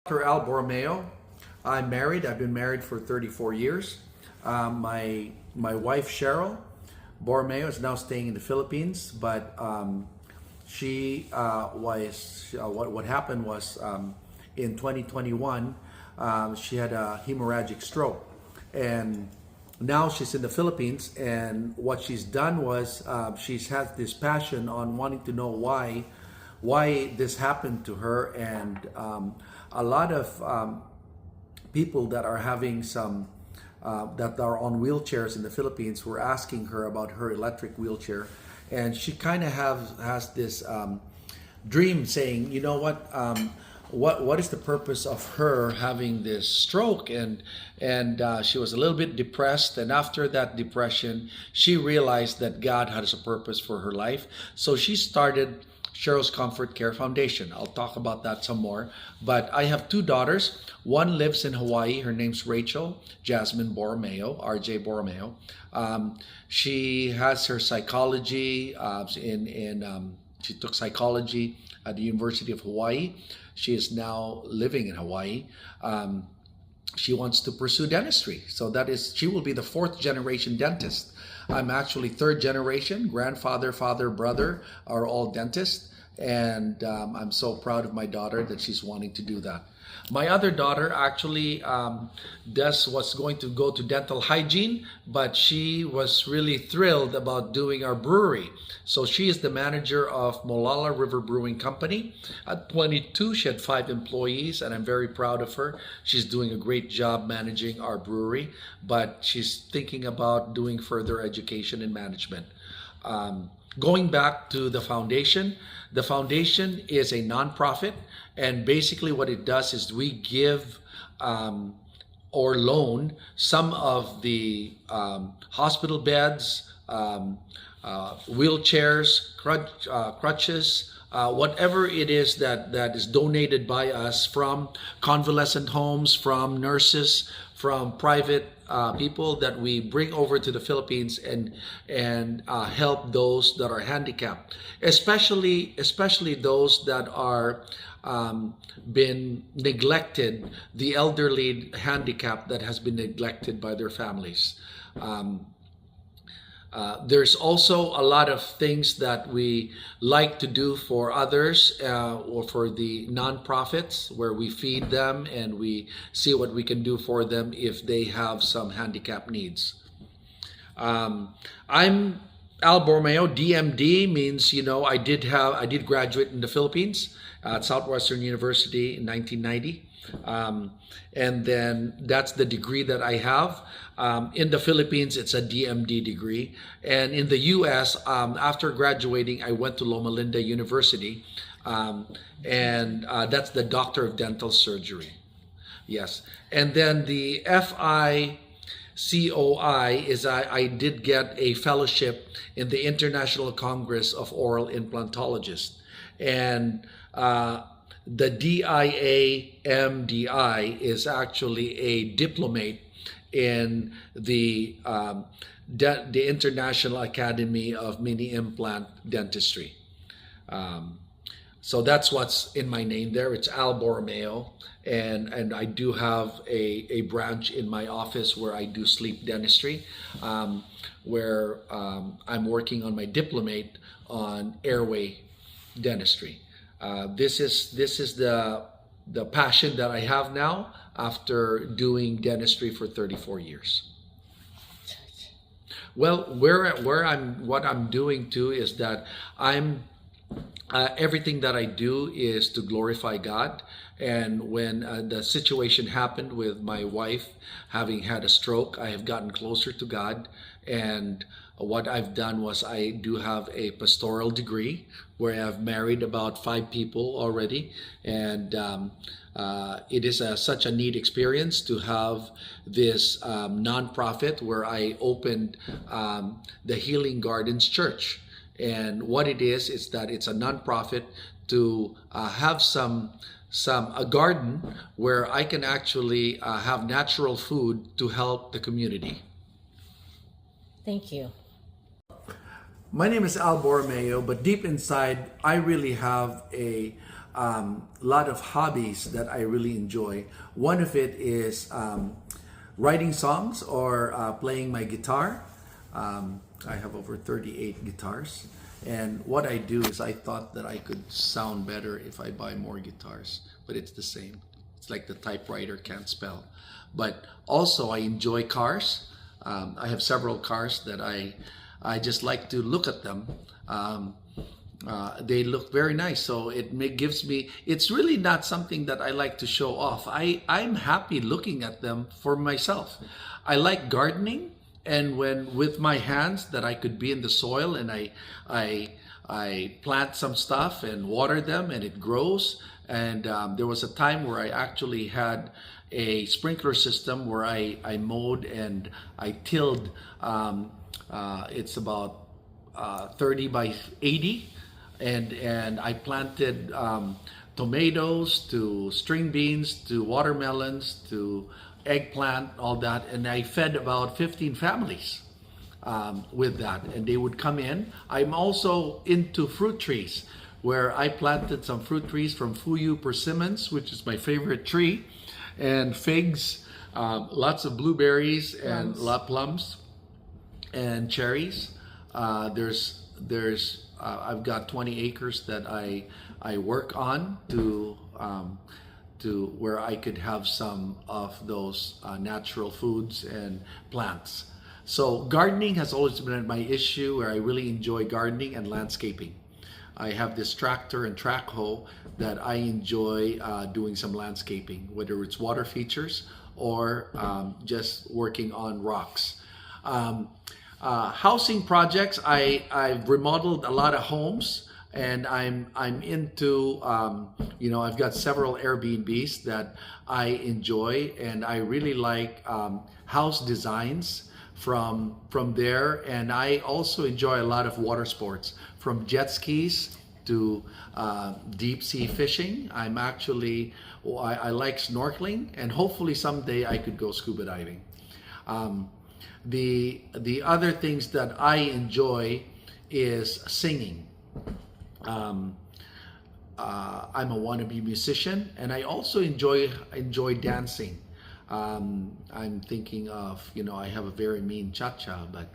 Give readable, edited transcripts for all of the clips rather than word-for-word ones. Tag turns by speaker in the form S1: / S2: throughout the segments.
S1: Dr. Al Borromeo. I'm married. I've been married for 34 years. My wife Cheryl Borromeo is now staying in the Philippines, but she was what happened was in 2021 she had a hemorrhagic stroke, and now she's in the Philippines. And what she's done was she's had this passion on wanting to know why this happened to her, and a lot of people that are having some that are on wheelchairs in the Philippines were asking her about her electric wheelchair, and she kind of has this dream saying, you know what is the purpose of her having this stroke? And she was a little bit depressed, and after that depression she realized that God has a purpose for her life, so she started Cheryl's Comfort Care Foundation. I'll talk about that some more. But I have two daughters. One lives in Hawaii. Her name's Rachel Jasmine Borromeo, RJ Borromeo. She has her psychology she took psychology at the University of Hawaii. She is now living in Hawaii. She wants to pursue dentistry. So she will be the fourth generation dentist. I'm actually third generation. Grandfather, father, brother are all dentists. And I'm so proud of my daughter that she's wanting to do that. My other daughter actually was going to go to dental hygiene, but she was really thrilled about doing our brewery. So she is the manager of Molalla River Brewing Company. At 22, she had 5 employees, and I'm very proud of her. She's doing a great job managing our brewery, but she's thinking about doing further education in management. Going back to the foundation is a nonprofit, and basically what it does is we give or loan some of the hospital beds, wheelchairs, crutches, whatever it is that is donated by us from convalescent homes, from nurses, from private people, that we bring over to the Philippines and help those that are handicapped, especially those that are been neglected, the elderly handicapped that has been neglected by their families. There's also a lot of things that we like to do for others or for the nonprofits, where we feed them and we see what we can do for them if they have some handicap needs. I'm Al Borromeo. DMD means, I did graduate in the Philippines at Southwestern University in 1990. And then that's the degree that I have. In the Philippines, it's a DMD degree. And in the US, after graduating, I went to Loma Linda University. And that's the Doctor of Dental Surgery. Yes. And then the FICOI is I did get a fellowship in the International Congress of Oral Implantologists. And the DIA-MDI is actually a diplomate in the International Academy of Mini Implant Dentistry. So that's what's in my name there. It's Al Borromeo, and I do have a branch in my office where I do sleep dentistry, where I'm working on my diplomate on airway dentistry. This is the passion that I have now after doing dentistry for 34 years. Well, what I'm doing too is that everything that I do is to glorify God. And when the situation happened with my wife having had a stroke, I have gotten closer to God. And what I've done was I do have a pastoral degree where I've married about 5 people already. And it is such a neat experience to have this nonprofit where I opened the Healing Gardens Church. And what it is that it's a nonprofit to have a garden where I can actually have natural food to help the community.
S2: Thank you.
S1: My name is Al Borromeo, but deep inside, I really have a lot of hobbies that I really enjoy. One of it is writing songs or playing my guitar. I have over 38 guitars. And what I do is I thought that I could sound better if I buy more guitars, but it's the same. It's like the typewriter can't spell. But also I enjoy cars. I have several cars that I just like to look at them. They look very nice, so gives me, it's really not something that I like to show off. I'm happy looking at them for myself. I like gardening, and when with my hands that I could be in the soil and I plant some stuff and water them and it grows. And there was a time where I actually had a sprinkler system where I mowed and I tilled. It's about 30 by 80, and I planted tomatoes to string beans to watermelons to eggplant, all that, and I fed about 15 families with that, and they would come in. I'm also into fruit trees, where I planted some fruit trees from Fuyu persimmons, which is my favorite tree, and figs, lots of blueberries and plums and cherries. I've got 20 acres that I work on to where I could have some of those natural foods and plants. So gardening has always been my issue, where I really enjoy gardening and landscaping. I have this tractor and track hoe that I enjoy doing some landscaping, whether it's water features or just working on rocks. Housing projects, I've remodeled a lot of homes, and I'm into I've got several Airbnbs that I enjoy, and I really like house designs from there. And I also enjoy a lot of water sports, from jet skis to deep sea fishing. I like snorkeling, and hopefully someday I could go scuba diving. The other things that I enjoy is singing. I'm a wannabe musician, and I also enjoy dancing. I'm thinking of, I have a very mean cha-cha, but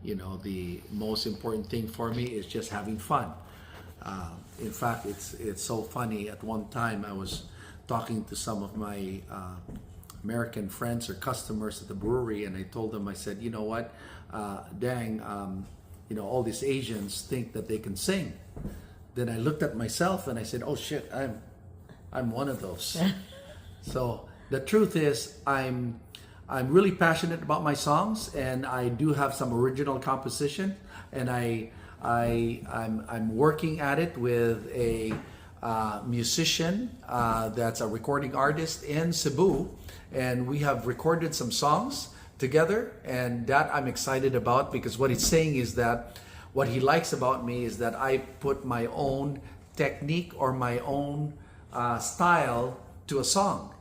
S1: the most important thing for me is just having fun. In fact, it's so funny. At one time, I was talking to some of my American friends or customers at the brewery, and I told them, I said, you know what, all these Asians think that they can sing. Then I looked at myself and I said, oh shit, I'm one of those. So the truth is, I'm really passionate about my songs, and I do have some original composition, and I'm working at it with a musician that's a recording artist in Cebu, and we have recorded some songs together, and that I'm excited about, because what he's saying is that what he likes about me is that I put my own technique or my own style to a song.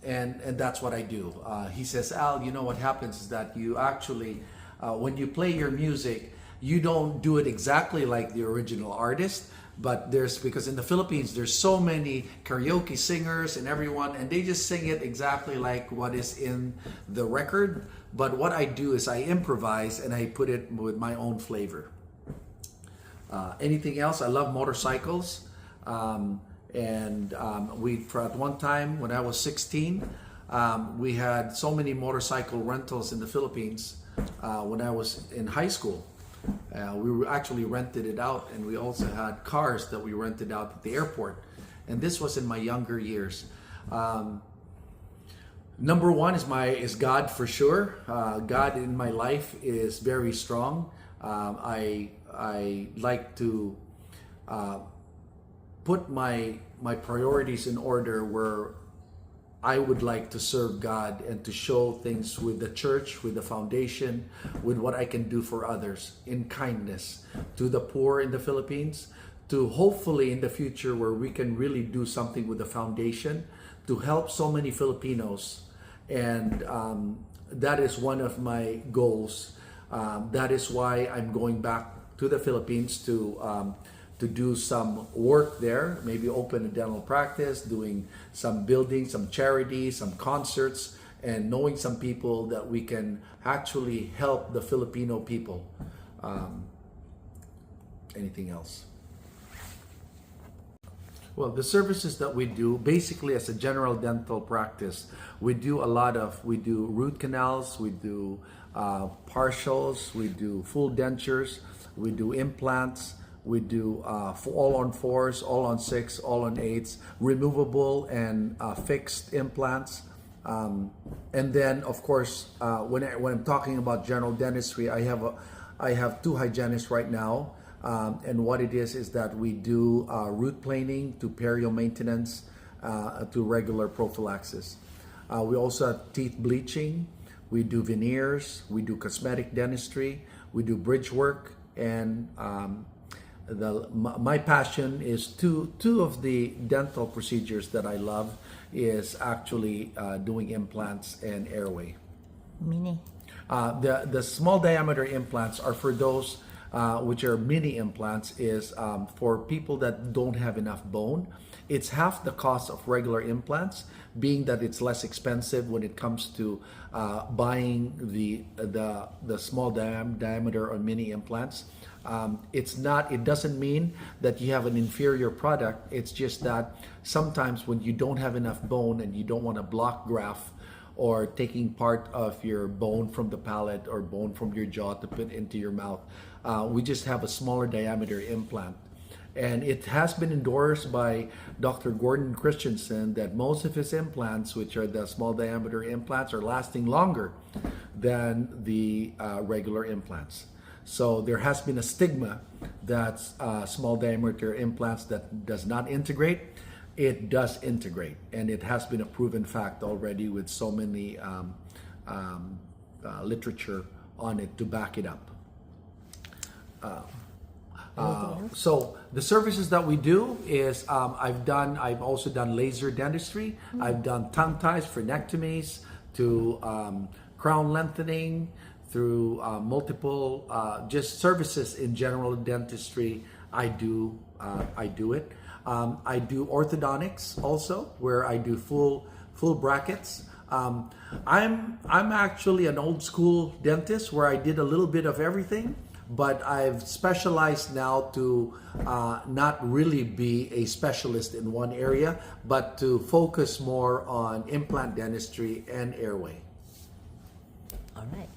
S1: And that's what I do. He says, Al, what happens is that you actually, when you play your music, you don't do it exactly like the original artist, but because in the Philippines, there's so many karaoke singers and everyone, and they just sing it exactly like what is in the record. But what I do is I improvise and I put it with my own flavor. Anything else? I love motorcycles. For at one time when I was 16, we had so many motorcycle rentals in the Philippines when I was in high school. We actually rented it out, and we also had cars that we rented out at the airport. And this was in my younger years. Number one is God, for sure. God in my life is very strong. I like to put my priorities in order, where I would like to serve God and to show things with the church, with the foundation, with what I can do for others in kindness to the poor in the Philippines, to hopefully in the future where we can really do something with the foundation to help so many Filipinos. And that is one of my goals. That is why I'm going back to the Philippines to to do some work there, maybe open a dental practice, doing some building, some charity, some concerts, and knowing some people that we can actually help the Filipino people. Anything else? Well, the services that we do, basically as a general dental practice, we do root canals, we do partials, we do full dentures, we do implants, we do all on 4s, all on 6, all on 8s, removable and fixed implants. And then, of course, when I'm talking about general dentistry, I have 2 hygienists right now. And what it is that we do root planing to perio maintenance to regular prophylaxis. We also have teeth bleaching. We do veneers. We do cosmetic dentistry. We do bridge work. And my passion is two of the dental procedures that I love is actually doing implants and airway.
S2: Mini.
S1: The small diameter implants are for those which are mini implants, is for people that don't have enough bone. It's half the cost of regular implants, being that it's less expensive when it comes to buying the small diameter or mini implants. It doesn't mean that you have an inferior product. It's just that sometimes when you don't have enough bone and you don't want to block graft or taking part of your bone from the palate or bone from your jaw to put into your mouth, we just have a smaller diameter implant. And it has been endorsed by Dr. Gordon Christensen that most of his implants, which are the small diameter implants, are lasting longer than the regular implants. So there has been a stigma that small diameter implants that does not integrate. It does integrate, and it has been a proven fact already with so many literature on it to back it up. So the services that we do is I've also done laser dentistry. I've done tongue ties, frenectomies, to crown lengthening, through multiple just services in general dentistry. I do it. I do orthodontics also, where I do full brackets. I'm actually an old school dentist where I did a little bit of everything, but I've specialized now to not really be a specialist in one area, but to focus more on implant dentistry and airway.
S2: All right.